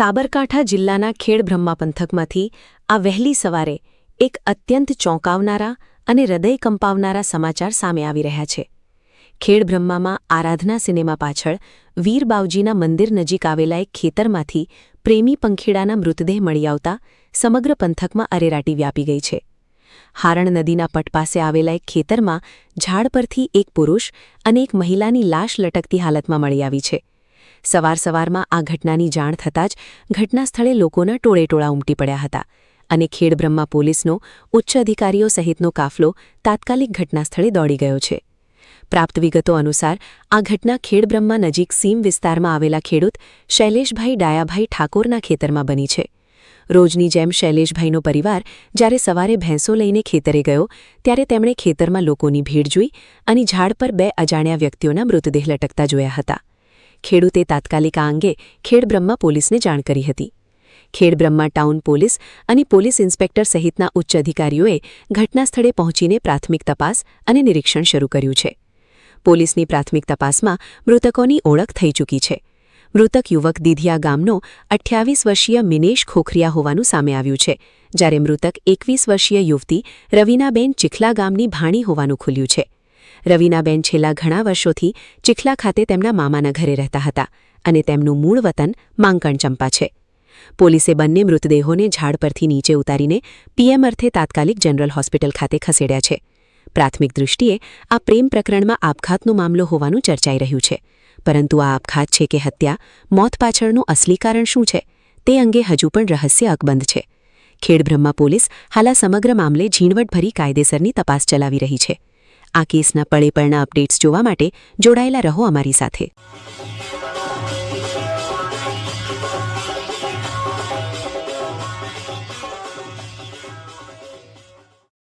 સાબરકાંઠા જિલ્લાના ખેડબ્રહ્મા પંથકમાંથી આ વહેલી સવારે એક અત્યંત ચોંકાવનારા અને હૃદય કંપાવનારા સમાચાર સામે આવી રહ્યા છે. ખેડબ્રહ્મામાં આરાધના સિનેમા પાછળ વીરબાવજીના મંદિર નજીક આવેલા એક ખેતરમાંથી પ્રેમી પંખીડાના મૃતદેહ મળી આવતા સમગ્ર પંથકમાં અરેરાટી વ્યાપી ગઈ છે. હારણ નદીના પટ પાસે આવેલા એક ખેતરમાં ઝાડ પરથી એક પુરુષ અને એક મહિલાની લાશ લટકતી હાલતમાં મળી આવી છે. સવારમાં આ ઘટનાની જાણ થતાં જ ઘટના સ્થળે લોકોના ટોળેટોળા ઉમટી પડ્યા હતા અને ખેડબ્રહ્મા પોલીસનો ઉચ્ચ અધિકારીઓ સહિતનો કાફલો તાત્કાલિક ઘટના સ્થળે દોડી ગયો છે. પ્રાપ્ત વિગતો અનુસાર આ ઘટના ખેડબ્રહ્મા નજીક સીમ વિસ્તારમાં આવેલા ખેડૂત શૈલેષભાઈ ડાયાભાઈ ઠાકોરના ખેતરમાં બની છે. રોજની જેમ શૈલેષભાઈનો પરિવાર જ્યારે સવારે ભેંસો લઈને ખેતરે ગયો ત્યારે તેમણે ખેતરમાં લોકોની ભીડ જોઈ અને ઝાડ પર બે અજાણ્યા વ્યક્તિઓના મૃતદેહ લટકતા જોયા હતા. ખેડૂતે તાત્કાલિક આ અંગે ખેડબ્રહ્મા પોલીસને જાણ કરી હતી. ખેડબ્રહ્મા ટાઉન પોલીસ અને પોલીસ ઇન્સ્પેક્ટર સહિતના ઉચ્ચ અધિકારીઓએ ઘટના સ્થળે પહોંચીને પ્રાથમિક તપાસ અને નિરીક્ષણ શરૂ કર્યું છે. પોલીસની પ્રાથમિક તપાસમાં મૃતકોની ઓળખ થઈ ચૂકી છે. મૃતક યુવક દીધિયા ગામનો 28 વર્ષીય મિનેશ ખોખરિયા હોવાનું સામે આવ્યું છે, જ્યારે મૃતક 21 વર્ષીય યુવતી રવિનાબેન ચીખલા ગામની ભાણી હોવાનું ખુલ્યું છે. રવિનાબેન છેલ્લા ઘણા વર્ષોથી ચીખલા ખાતે તેમના મામાના ઘરે રહેતા હતા અને તેમનું મૂળ વતન માંકણ ચંપા છે. પોલીસે બંને મૃતદેહોને ઝાડ પરથી નીચે ઉતારીને પીએમ અર્થે તાત્કાલિક જનરલ હોસ્પિટલ ખાતે ખસેડ્યા છે. પ્રાથમિક દૃષ્ટિએ આ પ્રેમ પ્રકરણમાં આપઘાતનો મામલો હોવાનું ચર્ચાઈ રહ્યું છે, પરંતુ આ આપઘાત છે કે હત્યા, મોત પાછળનું અસલી કારણ શું છે તે અંગે હજુ પણ રહસ્ય અકબંધ છે. ખેડબ્રહ્મા પોલીસ હાલ આ સમગ્ર મામલે ઝીણવટભરી કાયદેસરની તપાસ ચલાવી રહી છે. આ કેસના પળેપળના અપડેટ્સ જોવા માટે જોડાયેલા રહો અમારી સાથે.